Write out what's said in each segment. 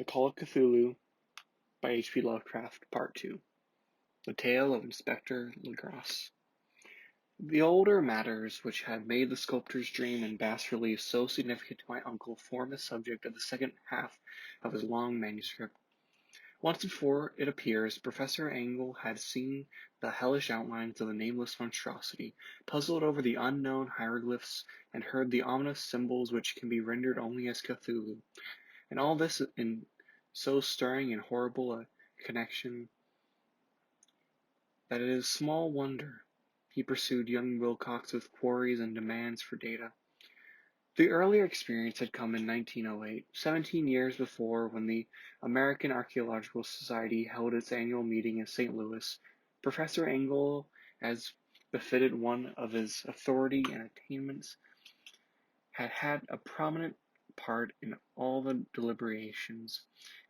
The Call of Cthulhu by H. P. Lovecraft, Part 2. The Tale of Inspector Legrasse. The older matters which had made the sculptor's dream in bas-relief so significant to my uncle formed the subject of the second half of his long manuscript. Once before it appears, Professor Angle had seen the hellish outlines of the nameless monstrosity, puzzled over the unknown hieroglyphs, and heard the ominous symbols which can be rendered only as Cthulhu. And all this in so stirring and horrible a connection that it is small wonder he pursued young Wilcox with queries and demands for data. The earlier experience had come in 1908, 17 years before, when the American Archaeological Society held its annual meeting in St. Louis. Professor Engel, as befitted one of his authority and attainments, had had a prominent part in all the deliberations,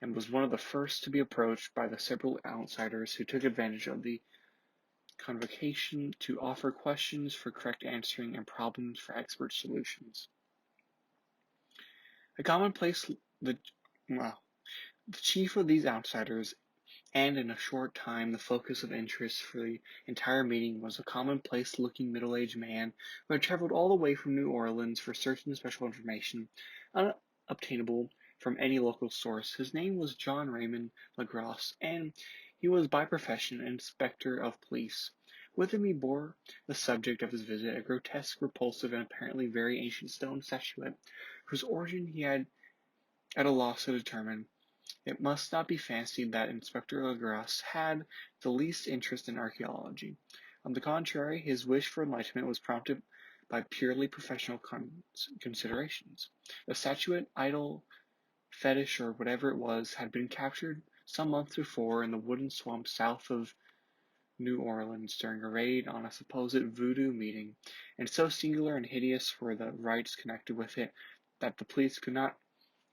and was one of the first to be approached by the several outsiders who took advantage of the convocation to offer questions for correct answering and problems for expert solutions. The chief of these outsiders, and in a short time the focus of interest for the entire meeting, was a commonplace-looking middle-aged man who had traveled all the way from New Orleans for certain special information, unobtainable from any local source. His name was John Raymond Legrasse, and he was by profession an inspector of police. With him he bore the subject of his visit, a grotesque, repulsive, and apparently very ancient stone statuette, whose origin he had at a loss to determine. It must not be fancied that Inspector Legrasse had the least interest in archaeology. On the contrary, his wish for enlightenment was prompted by purely professional considerations. The statuette, idol, fetish, or whatever it was, had been captured some months before in the wooded swamp south of New Orleans during a raid on a supposed voodoo meeting, and so singular and hideous were the rites connected with it that the police could not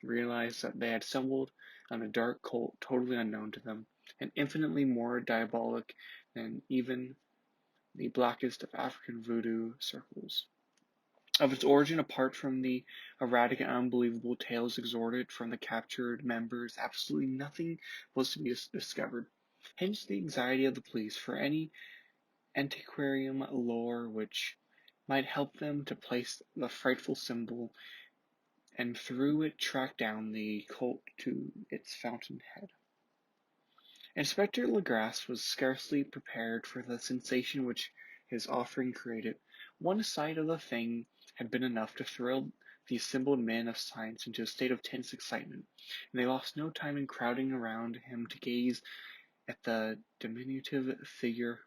realize that they had stumbled on a dark cult totally unknown to them, and infinitely more diabolic than even the blackest of African voodoo circles. Of its origin, apart from the erratic and unbelievable tales extorted from the captured members, absolutely nothing was to be discovered. Hence the anxiety of the police for any antiquarian lore which might help them to place the frightful symbol, and through it track down the cult to its fountainhead. Inspector Legrasse was scarcely prepared for the sensation which his offering created. One sight of the thing had been enough to thrill the assembled men of science into a state of tense excitement, and they lost no time in crowding around him to gaze at the diminutive figure,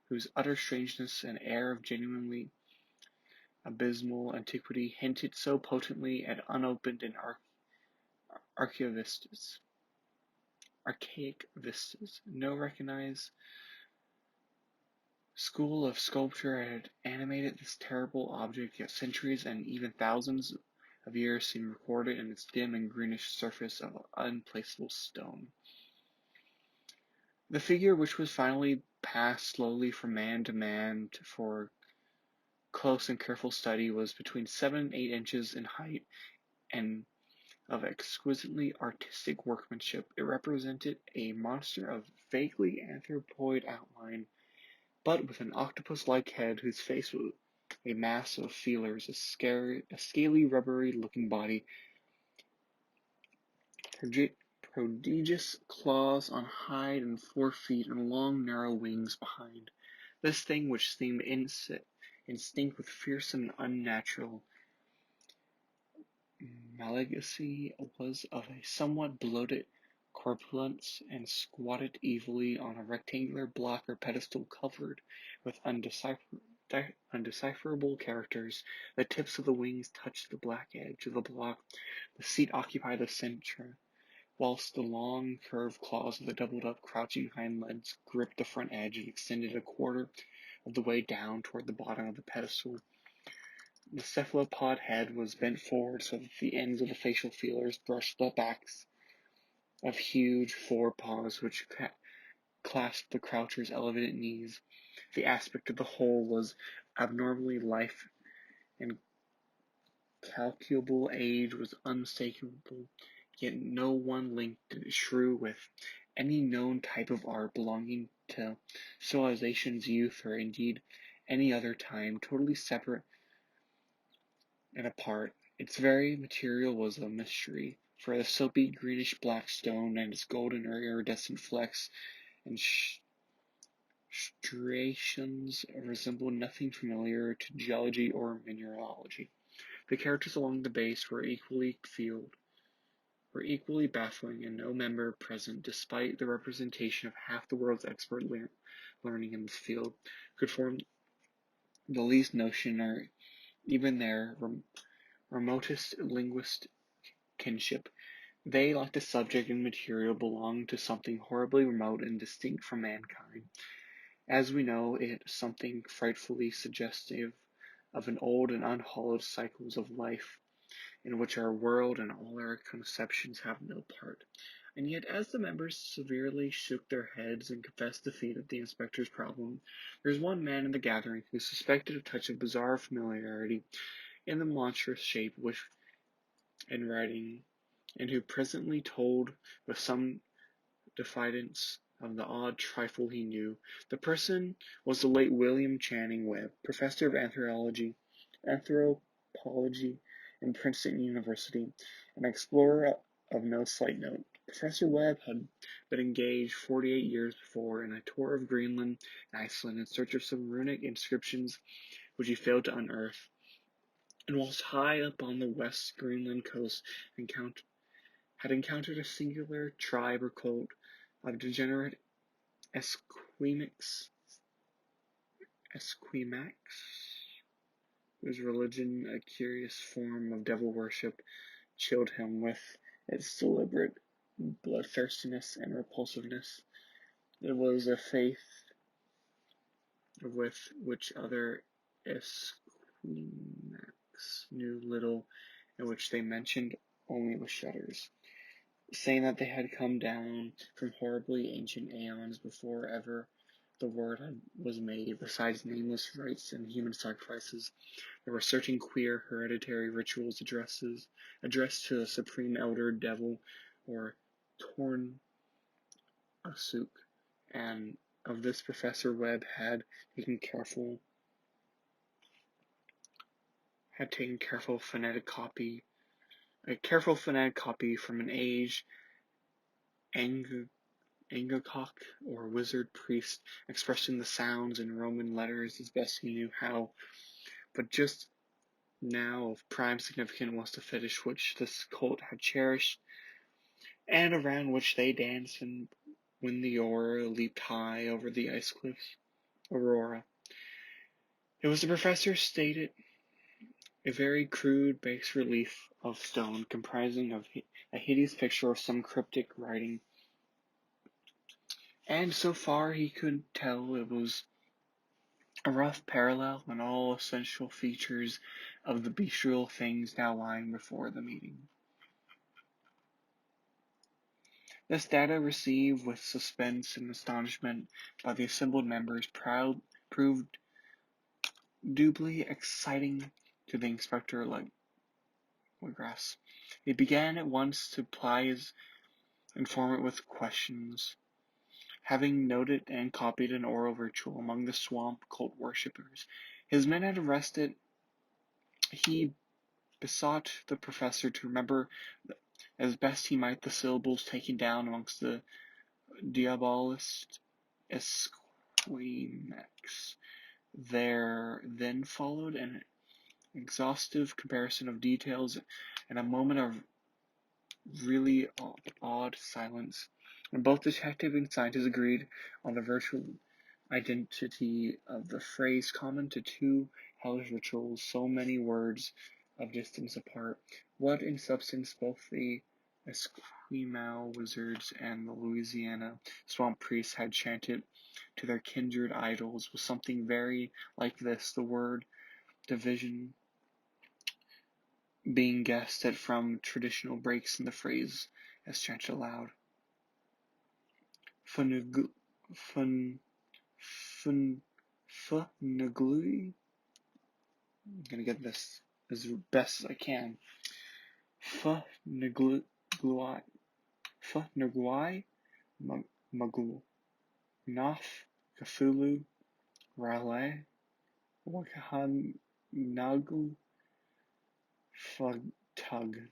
whose utter strangeness and air of genuinely abysmal antiquity hinted so potently at unopened and archaic vistas. No recognized school of sculpture had animated this terrible object, yet centuries and even thousands of years seemed recorded in its dim and greenish surface of unplaceable stone. The figure, which was finally passed slowly from man to man for close and careful study, was between 7 and 8 inches in height and of exquisitely artistic workmanship. It represented a monster of vaguely anthropoid outline, but with an octopus-like head, whose face was a mass of feelers, a scaly, rubbery-looking body, prodigious claws on hide and forefeet, and long, narrow wings behind. This thing, which seemed instinct with fearsome and unnatural malignancy, was of a somewhat bloated corpulence, and squatted evilly on a rectangular block or pedestal covered with undecipherable characters. The tips of the wings touched the black edge of the block. The seat occupied the center, whilst the long, curved claws of the doubled-up, crouching hind legs gripped the front edge and extended a quarter of the way down toward the bottom of the pedestal. The cephalopod head was bent forward so that the ends of the facial feelers brushed the backs of huge forepaws which clasped the croucher's elevated knees. The aspect of the whole was abnormally life, and calculable age was unmistakable. yet no one linked it true with any known type of art belonging to civilization's youth or indeed any other time, totally separate and apart. Its very material was a mystery, for the soapy greenish-black stone and its golden or iridescent flecks and striations resembled nothing familiar to geology or mineralogy. The characters along the base were equally baffling, and no member present, despite the representation of half the world's expert learning in this field, could form the least notion or even their remotest linguistic kinship. They, like the subject and material, belonged to something horribly remote and distinct from mankind. As we know it, something frightfully suggestive of an old and unhallowed cycles of life, in which our world and all our conceptions have no part. And yet, as the members severely shook their heads and confessed defeat at the inspector's problem, there was one man in the gathering who suspected a touch of bizarre familiarity in the monstrous shape which in writing, and who presently told with some diffidence of the odd trifle he knew. The person was the late William Channing Webb, professor of anthropology in Princeton University, an explorer of no slight note. Professor Webb had been engaged 48 years before in a tour of Greenland and Iceland in search of some runic inscriptions which he failed to unearth, and whilst high up on the west Greenland coast had encountered a singular tribe or cult of degenerate Esquimaux, whose religion, a curious form of devil worship, chilled him with its deliberate bloodthirstiness and repulsiveness. It was a faith with which other Esquimaux knew little, and which they mentioned only with shudders, saying that they had come down from horribly ancient aeons before ever the word was made. Besides nameless rites and human sacrifices, there were certain queer hereditary rituals addressed to the supreme elder devil or Torn Asuk, and of this Professor Webb had taken careful phonetic copy from an aged Angakok or wizard priest, expressing the sounds in Roman letters as best he knew how. But just now of prime significance was the fetish which this cult had cherished, and around which they danced and when the aurora leaped high over the ice cliffs. It was, the professor stated, a very crude bas relief of stone comprising of a hideous picture of some cryptic writing, and so far he could tell it was a rough parallel in all essential features of the bestial things now lying before the meeting. This data, received with suspense and astonishment by the assembled members, proved doubly exciting to the inspector Legrasse. He began at once to ply his informant with questions. Having noted and copied an oral ritual among the swamp cult worshippers his men had arrested, he besought the professor to remember as best he might the syllables taken down amongst the diabolist Esquimaux. There then followed an exhaustive comparison of details and a moment of really odd silence, and both detective and scientist agreed on the virtual identity of the phrase common to two hellish rituals so many words of distance apart. What in substance both the Esquimaux wizards and the Louisiana swamp priests had chanted to their kindred idols was something very like this, the word division being guessed at from traditional breaks in the phrase as chanted aloud. Funaglui? I'm gonna get this as best as I can. Funaglui? Gluai, Fnugwai, Magul, Noth, Cthulhu, Raleigh, Wakahanagu, Flugtug.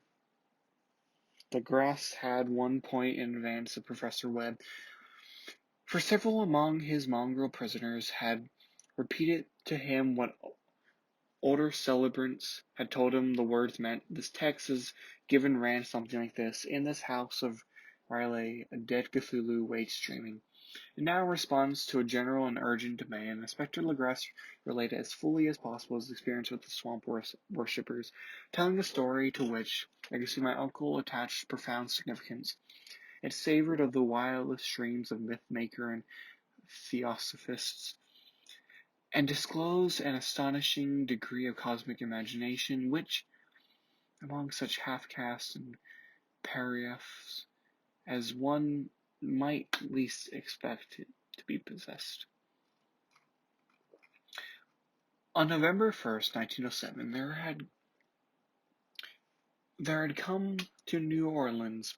Legrasse had 1 point in advance of Professor Webb, for several among his mongrel prisoners had repeated to him what older celebrants had told him the words meant. This text is given ran something like this: "In this house of Raleigh, a dead Cthulhu waits dreaming." And now in response to a general and urgent demand, Inspector Legrasse related as fully as possible his experience with the swamp worshippers, telling a story to which, I can see my uncle attached profound significance. It savored of the wildest dreams of myth-maker and theosophists, and disclosed an astonishing degree of cosmic imagination, which, among such half-castes and pariahs as one might least expect it to be possessed. On November 1st, 1907, there had come to New Orleans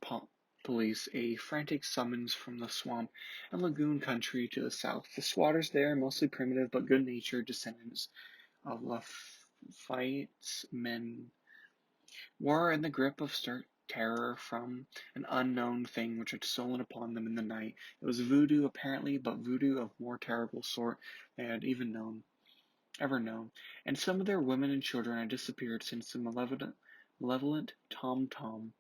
police a frantic summons from the swamp and lagoon country to the south. The squatters there, mostly primitive but good-natured descendants of Lafayette's men, were in the grip of stark terror from an unknown thing which had stolen upon them in the night. It was voodoo, apparently, but voodoo of more terrible sort they had ever known, and some of their women and children had disappeared since the malevolent tom-tom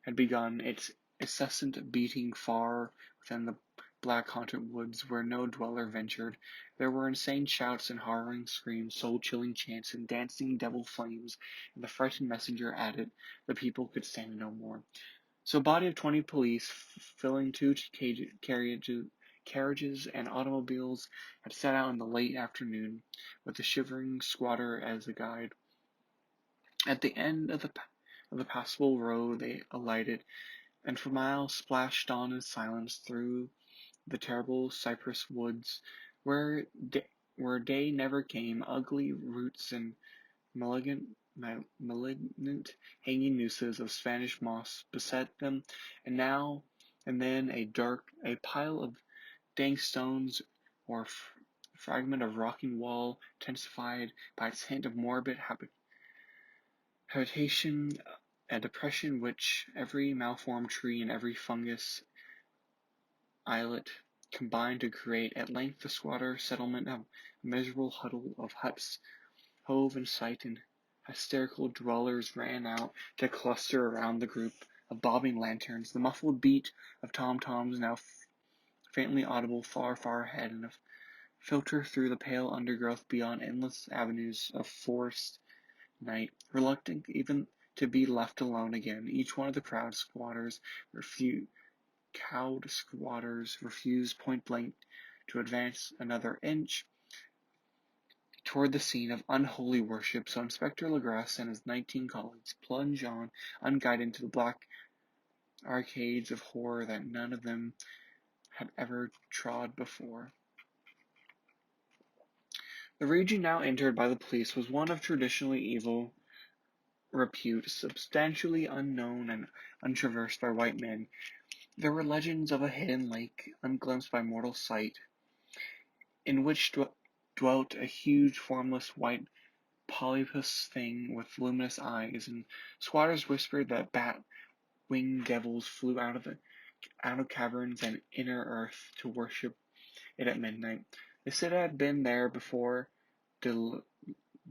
had begun its incessant beating far within the black-haunted woods where no dweller ventured. There were insane shouts and horrifying screams, soul-chilling chants, and dancing devil flames, and the frightened messenger added, the people could stand it no more. So a body of 20 police, filling 2 carriages and automobiles, had set out in the late afternoon, with the shivering squatter as a guide. At the end of the passable road they alighted, and for miles splashed on in silence through the terrible cypress woods, where day never came. Ugly roots and malignant hanging nooses of Spanish moss beset them, and now and then a pile of dank stones or fragment of rocking wall, intensified by its hint of morbid habitation, a depression which every malformed tree and every fungus islet combined to create. At length the squatter settlement, a miserable huddle of huts, hove in sight, and hysterical dwellers ran out to cluster around the group of bobbing lanterns. The muffled beat of tom-toms now faintly audible far, far ahead, and a filter through the pale undergrowth beyond endless avenues of forest night. Reluctant even to be left alone again, each one of the cowed squatters refused point-blank to advance another inch toward the scene of unholy worship, so Inspector Legrasse and his 19 colleagues plunged on, unguided, into the black arcades of horror that none of them had ever trod before. The region now entered by the police was one of traditionally evil repute, substantially unknown and untraversed by white men. There were legends of a hidden lake, unglimpsed by mortal sight, in which dwelt a huge, formless, white polypus thing with luminous eyes, and squatters whispered that bat-winged devils flew out of caverns and inner earth to worship it at midnight. They said it had been there before de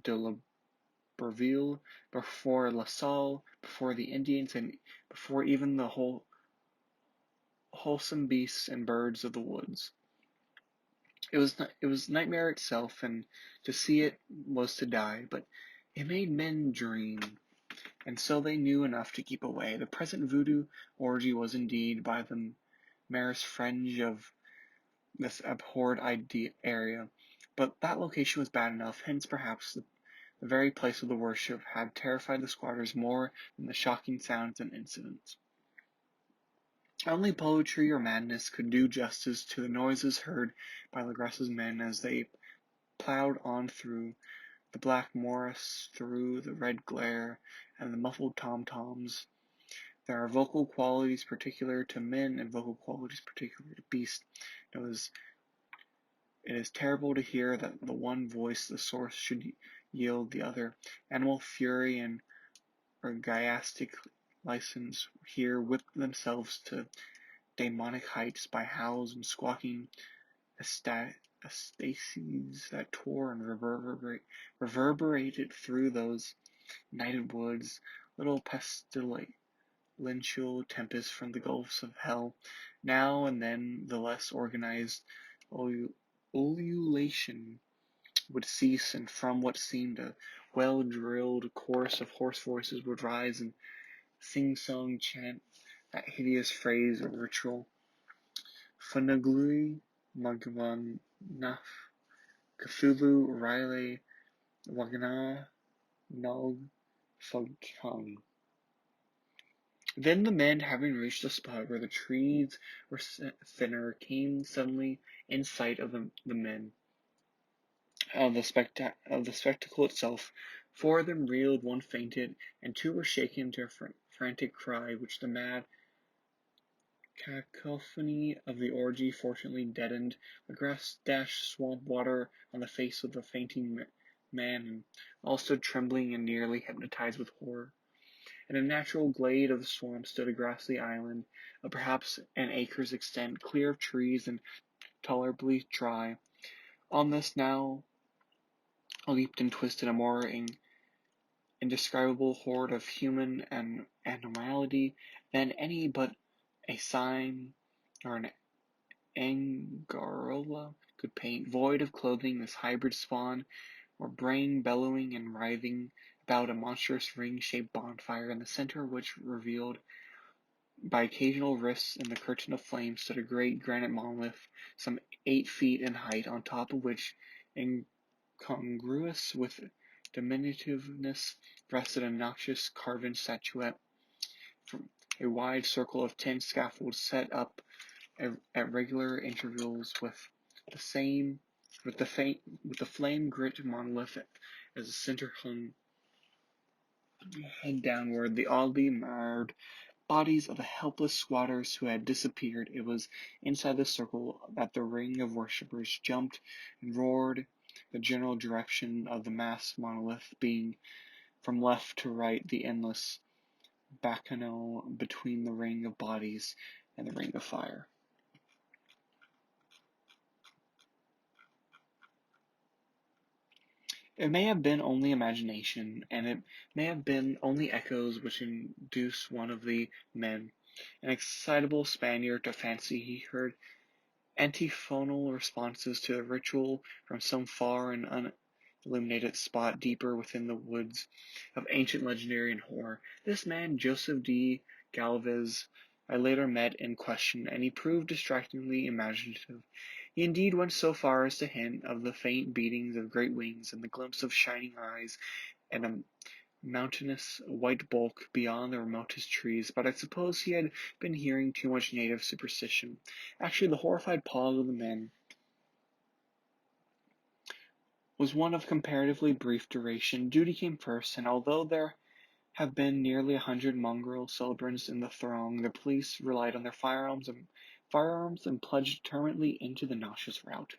L'Iberville, before La Salle, before the Indians, and before even the wholesome beasts and birds of the woods. It was nightmare itself, and to see it was to die, but it made men dream, and so they knew enough to keep away. The present voodoo orgy was indeed by the merest fringe of this abhorred area, but that location was bad enough. Hence, perhaps, the very place of the worship had terrified the squatters more than the shocking sounds and incidents. Only poetry or madness could do justice to the noises heard by Legrasse's men as they plowed on through the black morass, through the red glare and the muffled tom-toms, There are vocal qualities particular to men and vocal qualities particular to beasts. It is terrible to hear that the one voice, the source, should yield the other. Animal fury and orgiastic license here whip themselves to demonic heights by howls and squawking ecstasies that tore and reverberated through those nighted woods. Little pestilential tempests from the gulfs of hell. Now and then the less organized ululation would cease, and from what seemed a well-drilled chorus of hoarse voices would rise and sing-song chant that hideous phrase or ritual. Funaglui Magwanaf Cthulhu Riley Wagana Nog Fogkang. Then the men, having reached the spot where the trees were thinner, came suddenly in sight of the men, of the spectacle itself. Four of them reeled, one fainted, and two were shaken into a frantic cry, which the mad cacophony of the orgy fortunately deadened. Legrasse dashed swamp water on the face of the fainting man, and all stood trembling and nearly hypnotized with horror. In a natural glade of the swamp stood a grassy island of perhaps an acre's extent, clear of trees and tolerably dry. On this now leaped and twisted a more indescribable horde of human animality than any but a sign or an Angarola could paint. Void of clothing, this hybrid spawn or brain bellowing and writhing about a monstrous ring-shaped bonfire, in the center of which, revealed by occasional rifts in the curtain of flame, stood a great granite monolith, some 8 feet in height, on top of which, incongruous with diminutiveness, rested a noxious carven statuette from a wide circle of 10 scaffolds set up at regular intervals with the flame grit monolith as the center hung head downward, the oddly marred bodies of the helpless squatters who had disappeared. It was inside the circle that the ring of worshippers jumped and roared, the general direction of the massed monolith being from left to right, the endless bacchanal between the ring of bodies and the ring of fire. It may have been only imagination, and it may have been only echoes which induced one of the men, an excitable Spaniard, to fancy he heard antiphonal responses to a ritual from some far and unilluminated spot deeper within the woods of ancient legendary and horror. This man, Joseph D. Galvez, I later met and questioned, and he proved distractingly imaginative. He indeed went so far as to hint of the faint beatings of great wings and the glimpse of shining eyes and a mountainous white bulk beyond the remotest trees, but I suppose he had been hearing too much native superstition. Actually, the horrified pause of the men was one of comparatively brief duration. Duty came first, and although there have been nearly 100 mongrel celebrants in the throng, the police relied on their firearms and plunged determinedly into the nauseous rout.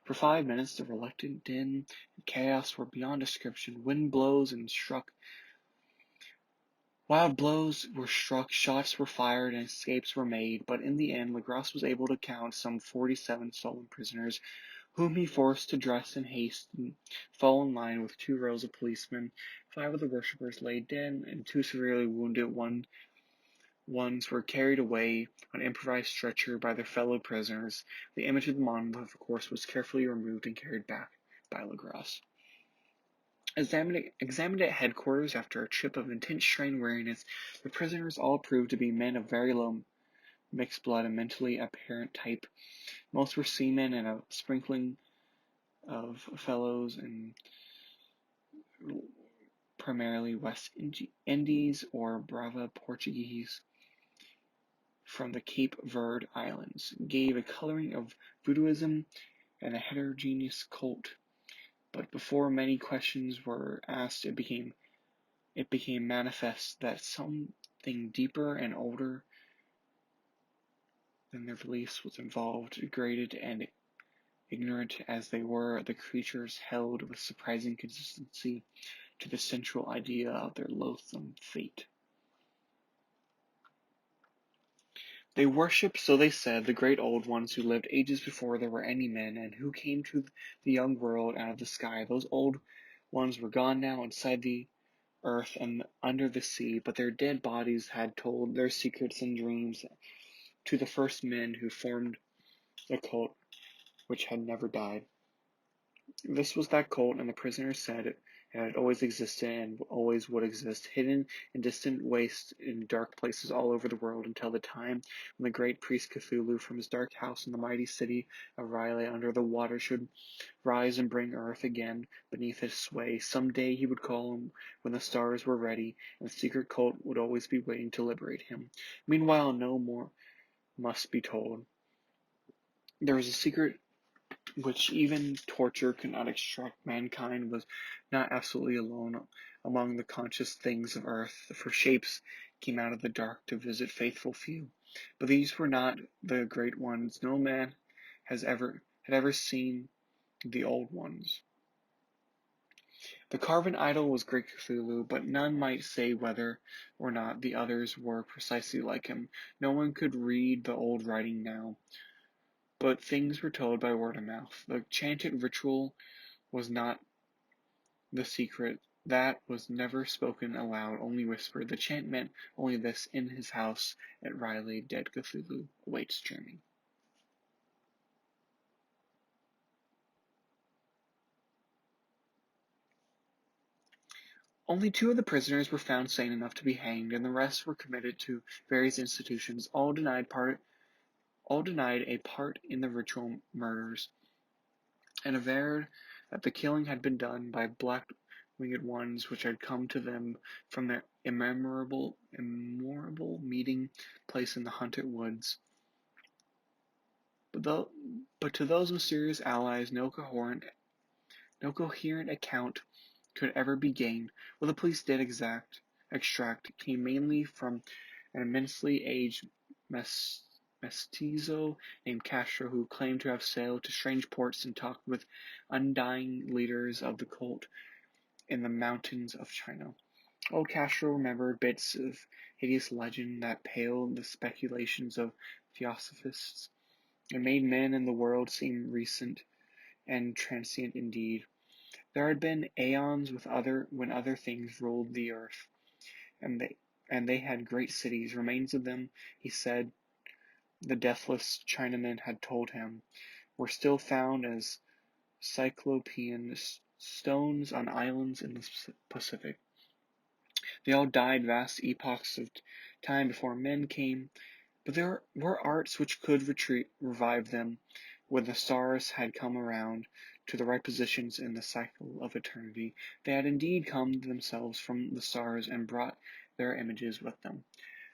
For 5 minutes the reluctant din and chaos were beyond description. Wild blows were struck, shots were fired, and escapes were made, but in the end Legrasse was able to count some 47 stolen prisoners, whom he forced to dress in haste and fall in line with 2 rows of policemen. 5 of the worshippers lay dead, and 2 severely wounded ones were carried away on an improvised stretcher by their fellow prisoners. The image of the monolith, of course, was carefully removed and carried back by Legrasse. Examined at headquarters after a trip of intense strain weariness, the prisoners all proved to be men of very low mixed blood and mentally apparent type. Most were seamen, and a sprinkling of fellows and primarily West Indies or Brava Portuguese from the Cape Verde Islands, gave a coloring of voodooism and a heterogeneous cult. But before many questions were asked, it became manifest that some something deeper and older than their beliefs was involved. Degraded and ignorant as they were, the creatures held with surprising consistency to the central idea of their loathsome fate. They worshipped, so they said, the great old ones who lived ages before there were any men, and who came to the young world out of the sky. Those old ones were gone now inside the earth and under the sea, but their dead bodies had told their secrets and dreams to the first men who formed the cult which had never died. This was that cult, and the prisoners said it had always existed and always would exist, hidden in distant wastes in dark places all over the world, until the time when the great priest Cthulhu from his dark house in the mighty city of Riley under the water should rise and bring earth again beneath his sway. Some day he would call him when the stars were ready, and the secret cult would always be waiting to liberate him. Meanwhile, no more must be told. There was a secret which even torture could not extract. Mankind was not absolutely alone among the conscious things of earth, for shapes came out of the dark to visit faithful few. But these were not the great ones. No man had ever seen the old ones. The carven idol was great Cthulhu, but none might say whether or not the others were precisely like him. No one could read the old writing now, but things were told by word of mouth. The chanted ritual was not the secret. That was never spoken aloud, only whispered. The chant meant only this: in his house at Riley, dead Cthulhu awaits journey. Only 2 of the prisoners were found sane enough to be hanged, and the rest were committed to various institutions. All denied a part in the ritual murders, and averred that the killing had been done by black-winged ones which had come to them from their immemorable meeting place in the haunted woods. But to those mysterious allies no coherent account could ever be gained. What the police did extract came mainly from an immensely aged mestizo named Castro, who claimed to have sailed to strange ports and talked with undying leaders of the cult in the mountains of China. Old Castro remembered bits of hideous legend that paled the speculations of theosophists, and made men and the world seem recent and transient indeed. There had been aeons when other things ruled the earth, and they had great cities. Remains of them, he said, the deathless Chinaman had told him, were still found as cyclopean stones on islands in the Pacific. They all died vast epochs of time before men came, but there were arts which could revive them when the stars had come around to the right positions in the cycle of eternity. They had indeed come themselves from the stars and brought their images with them.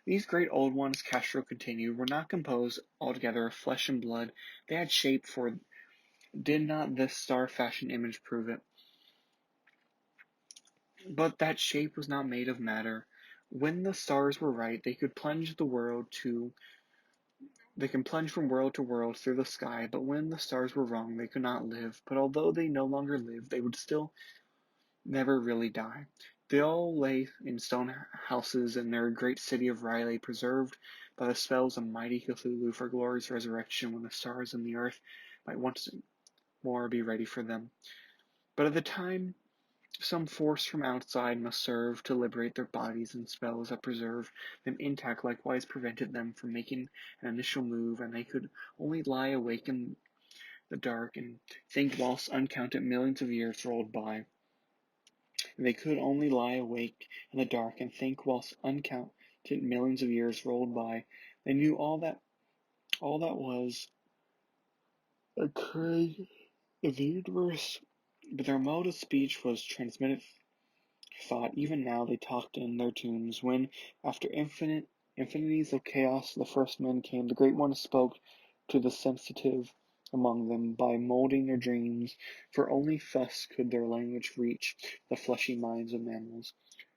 These great old ones, Castro continued, were not composed altogether of flesh and blood. They had shape, for did not this star-fashioned image prove it? But that shape was not made of matter. When the stars were right, they could plunge from world to world through the sky, but when the stars were wrong, they could not live. But although they no longer lived, they would still never really die. They all lay in stone houses in their great city of Riley, preserved by the spells of mighty Cthulhu for glorious resurrection when the stars and the earth might once more be ready for them. But at the time, some force from outside must serve to liberate their bodies, and spells that preserve them intact likewise prevented them from making an initial move, and they could only lie awake in the dark and think whilst uncounted millions of years rolled by. They could only lie awake in the dark and think whilst uncounted millions of years rolled by. They knew all that was occurring in the universe, but their mode of speech was transmitted thought. Even now they talked in their tombs. When, after infinities of chaos, the first men came, the Great One spoke to the sensitive among them by molding their dreams, for only thus could their language reach the fleshy minds of mammals.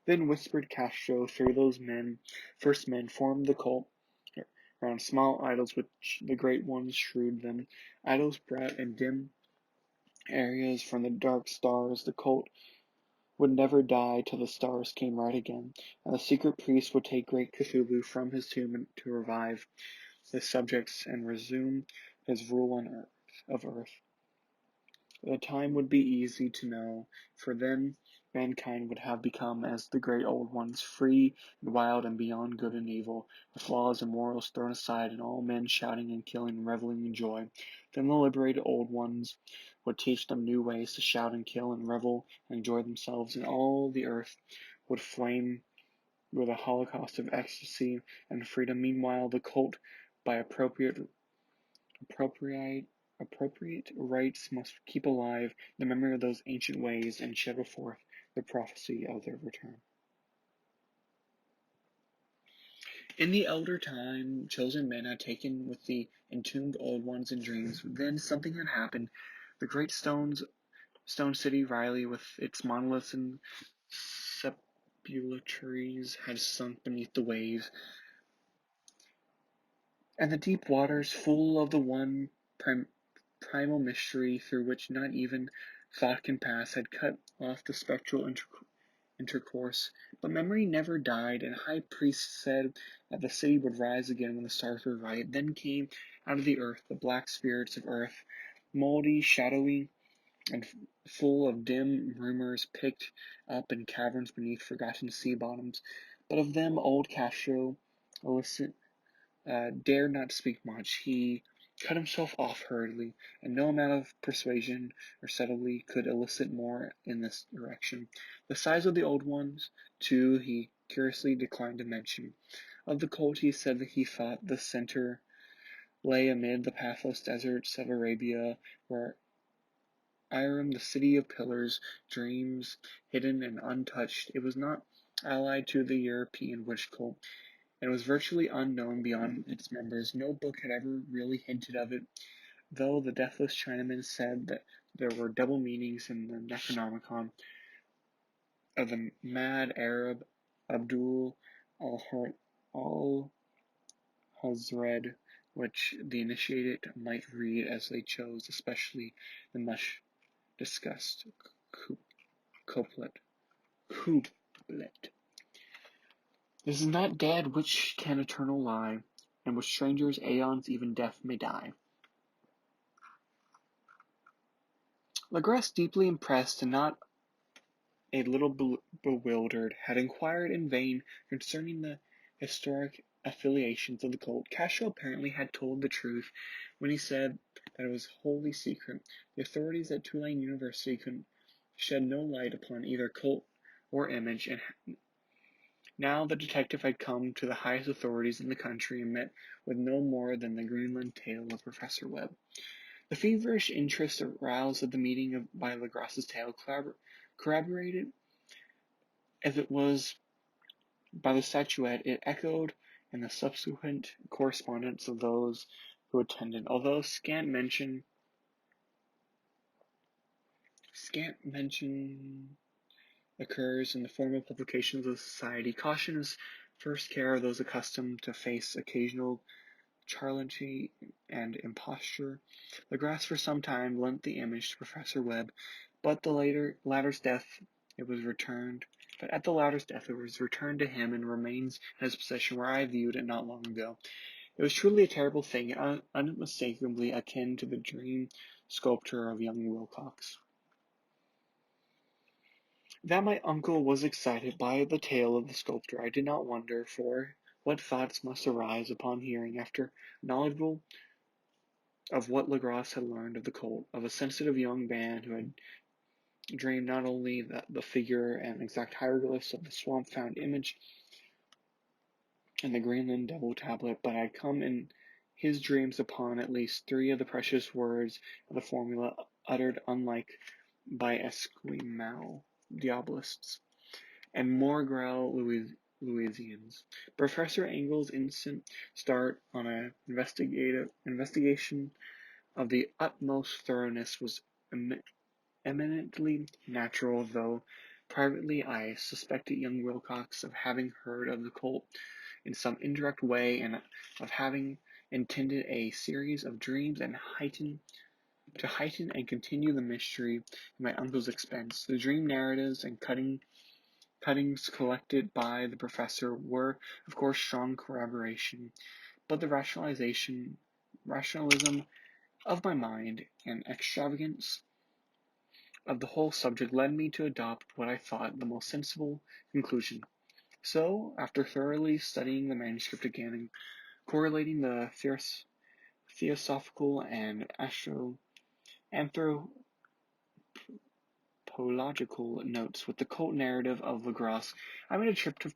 Then whispered Castro, three of those first men formed the cult around small idols which the great ones strewed them, idols brought in dim areas from the dark stars. The cult would never die till the stars came right again, and the secret priest would take great Cthulhu from his tomb to revive his subjects and resume his rule of earth. The time would be easy to know, for then mankind would have become as the great old ones, free and wild and beyond good and evil, with laws and morals thrown aside, and all men shouting and killing and reveling in joy. Then the liberated old ones would teach them new ways to shout and kill and revel and enjoy themselves, and all the earth would flame with a holocaust of ecstasy and freedom. Meanwhile, the cult, by appropriate rites, must keep alive the memory of those ancient ways and shadow forth the prophecy of their return. In the elder time, chosen men had taken with the entombed old ones in dreams. Then something had happened. The great stone city Riley, with its monoliths and sepulchres, had sunk beneath the waves, and the deep waters, full of the one primal mystery through which not even thought can pass, had cut off the spectral intercourse. But memory never died, and high priests said that the city would rise again when the stars were right. Then came out of the earth the black spirits of earth, moldy, shadowy, and full of dim rumors picked up in caverns beneath forgotten sea bottoms. But of them old Castro dared not speak much. He cut himself off hurriedly, and no amount of persuasion or subtlety could elicit more in this direction. The size of the old ones, too, he curiously declined to mention. Of the cult, he said that he thought the center lay amid the pathless deserts of Arabia, where Iram, the city of pillars, dreams hidden and untouched. It was not allied to the European witch cult, and was virtually unknown beyond its members. No book had ever really hinted of it, though the deathless Chinaman said that there were double meanings in the Necronomicon of the mad Arab Abdul al-Hazred, which the initiated might read as they chose, especially the much discussed couplet. This is not dead which can eternal lie, and with strangers aeons even death may die. Legrasse, deeply impressed and not a little bewildered, had inquired in vain concerning the historic affiliations of the cult. Castro apparently had told the truth when he said that it was wholly secret. The authorities at Tulane University could shed no light upon either cult or image, and now the detective had come to the highest authorities in the country and met with no more than the Greenland tale of Professor Webb. The feverish interest aroused at the meeting by Legrasse's tale corroborated as it was by the statuette. It echoed in the subsequent correspondence of those who attended. Although scant mention occurs in the formal publications of the society, caution is first care of those accustomed to face occasional charlatanry and imposture. Legrasse for some time lent the image to Professor Webb, but at the latter's death it was returned to him and remains in his possession, where I viewed it not long ago. It was truly a terrible thing, unmistakably akin to the dream sculpture of young Wilcox. That my uncle was excited by the tale of the sculptor, I did not wonder, for what thoughts must arise upon hearing, after knowledgeable of what Legrasse had learned of the cult, of a sensitive young man who had dreamed not only the figure and exact hieroglyphs of the swamp-found image and the Greenland double tablet, but had come in his dreams upon at least 3 of the precious words of the formula uttered unlike by Esquimaux diabolists and Morgrel Louisians. Professor Engel's instant start on an investigation of the utmost thoroughness was eminently natural, though Privately, I suspected young Wilcox of having heard of the cult in some indirect way and of having intended a series of dreams to heighten and continue the mystery at my uncle's expense. The dream narratives and cuttings collected by the professor were, of course, strong corroboration, but the rationalism of my mind and extravagance of the whole subject led me to adopt what I thought the most sensible conclusion. So, after thoroughly studying the manuscript again and correlating the theosophical and anthropological notes with the cult narrative of Legrasse, I made a trip to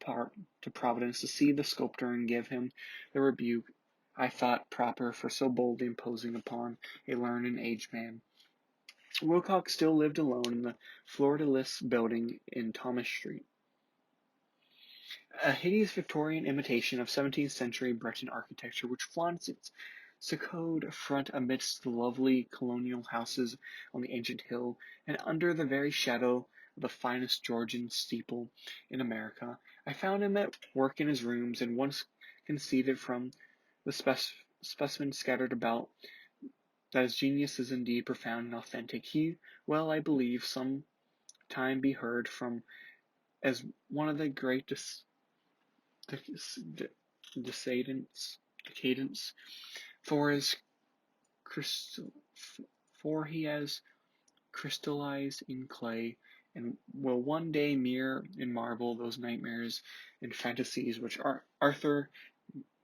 Providence to see the sculptor and give him the rebuke I thought proper for so boldly imposing upon a learned and aged man. Wilcox still lived alone in the Fleur-de-Lis building in Thomas Street, a hideous Victorian imitation of 17th-century Breton architecture which flaunts its stuccoed front amidst the lovely colonial houses on the ancient hill, and under the very shadow of the finest Georgian steeple in America. I found him at work in his rooms, and once conceded from the specimens scattered about that his genius is indeed profound and authentic. He will, I believe, some time be heard from as one of the great decadents, for his for he has crystallized in clay, and will one day mirror in marble those nightmares and fantasies which Arthur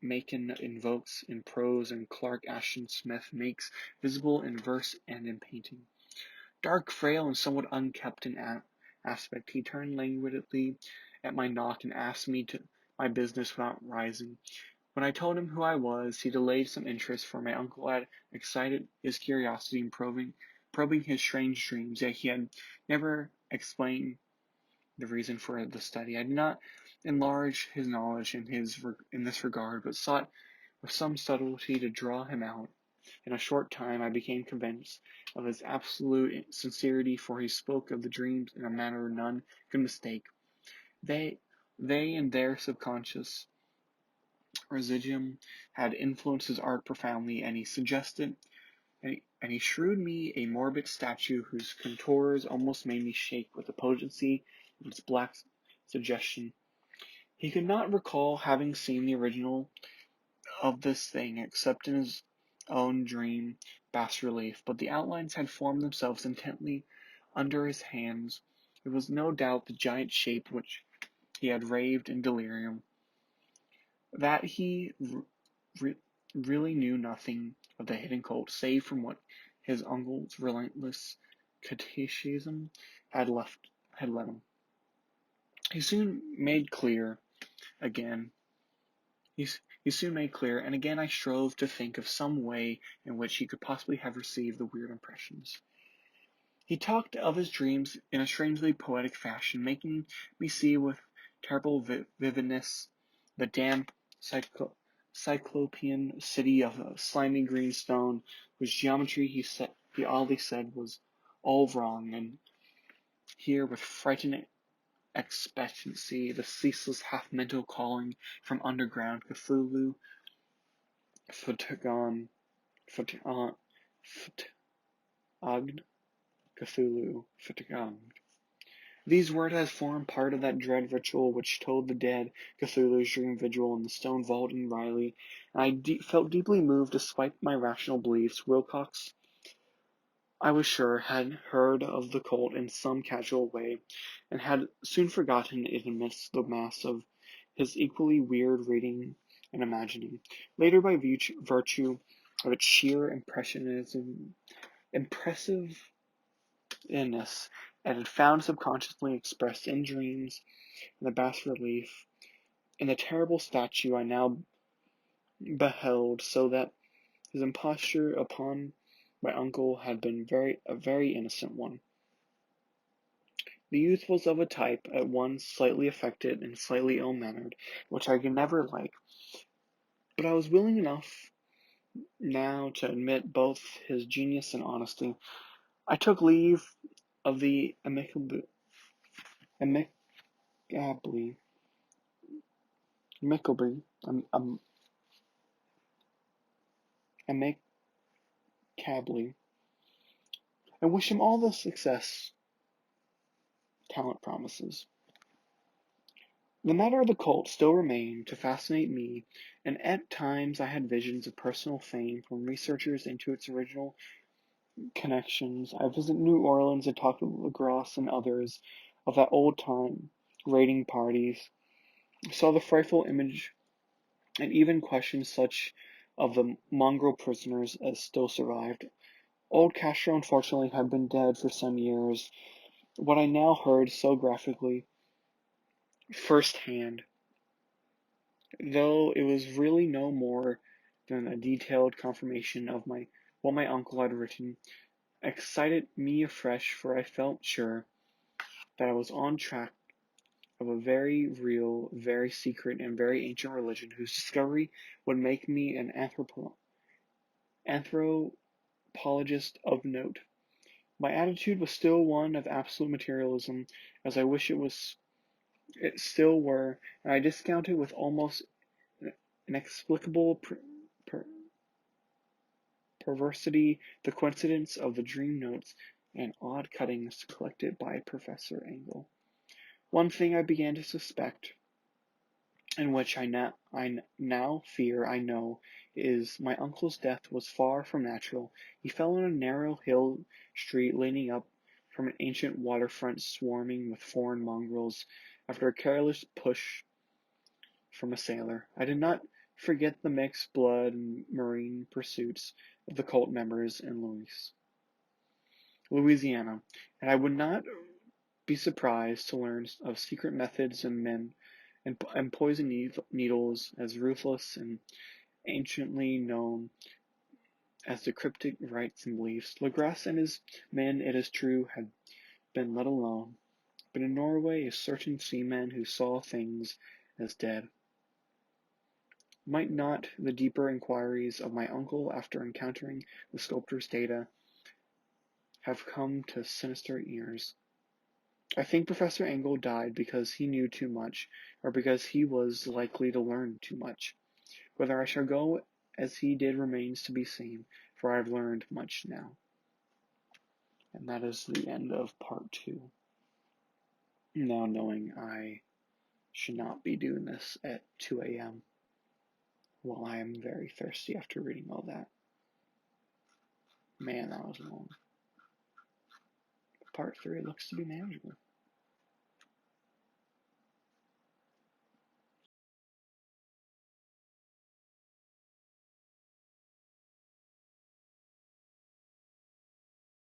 Machen invokes in prose and Clark Ashton Smith makes visible in verse and in painting. Dark, frail, and somewhat unkempt in aspect, he turned languidly at my knock and asked me to my business without rising. When I told him who I was, he delayed some interest, for my uncle had excited his curiosity in probing his strange dreams, yet he had never explained the reason for the study. I did not enlarge his knowledge in this regard, but sought with some subtlety to draw him out. In a short time I became convinced of his absolute sincerity, for he spoke of the dreams in a manner none could mistake. They and their subconscious residuum had influenced his art profoundly, and he shrewd me a morbid statue whose contours almost made me shake with the potency of its black suggestion. He could not recall having seen the original of this thing except in his own dream bas-relief, but the outlines had formed themselves intently under his hands. It was no doubt the giant shape which he had raved in delirium. That he really knew nothing of the hidden cult, save from what his uncle's relentless catechism had led him. He soon made clear, and again I strove to think of some way in which he could possibly have received the weird impressions. He talked of his dreams in a strangely poetic fashion, making me see with terrible vividness the damp cyclopean city of slimy green stone, whose geometry he oddly said was all wrong, and here with frightened expectancy the ceaseless half-mental calling from underground Cthulhu, Photogn, Cthulhu, Photogn. These words had formed part of that dread ritual which told the dead Cthulhu's dream vigil in the stone vault in Riley, and I felt deeply moved despite my rational beliefs. Wilcox, I was sure, had heard of the cult in some casual way, and had soon forgotten it amidst the mass of his equally weird reading and imagining. Later, by virtue of its sheer impressiveness, and had found subconsciously expressed in dreams, in the bas-relief, in the terrible statue I now beheld, so that his imposture upon my uncle had been a very innocent one. The youth was of a type at once slightly affected and slightly ill-mannered, which I could never like, but I was willing enough now to admit both his genius and honesty. I took leave of the amicably, amicably, amicably, and wish him all the success talent promises. The matter of the cult still remained to fascinate me, and at times I had visions of personal fame from researchers into its original connections. I visited New Orleans and talked with Legrasse and others of that old time raiding parties. I saw the frightful image and even questioned such of the mongrel prisoners as still survived. Old Castro unfortunately had been dead for some years. What I now heard so graphically, firsthand, though it was really no more than a detailed confirmation of what my uncle had written, excited me afresh, for I felt sure that I was on track of a very real, very secret, and very ancient religion whose discovery would make me an anthropologist of note. My attitude was still one of absolute materialism, as I wish it still were, and I discounted with almost inexplicable perversity the coincidence of the dream notes and odd cuttings collected by Professor Engel. One thing I began to suspect, and which I now fear I know, is my uncle's death was far from natural. He fell in a narrow hill street leading up from an ancient waterfront swarming with foreign mongrels after a careless push from a sailor. I did not forget the mixed blood and marine pursuits of the cult members in Louisiana, and I would not be surprised to learn of secret methods and men and poison needles as ruthless and anciently known as the cryptic rites and beliefs. Legrasse and his men, it is true, had been let alone, but in Norway a certain seaman who saw things as dead. Might not the deeper inquiries of my uncle after encountering the sculptor's data have come to sinister ears? I think Professor Engel died because he knew too much, or because he was likely to learn too much. Whether I shall go as he did remains to be seen, for I have learned much now. And that is the end of part 2. Now knowing I should not be doing this at 2 a.m. while I am very thirsty after reading all that. Man, that was long. Part 3 looks to be manageable.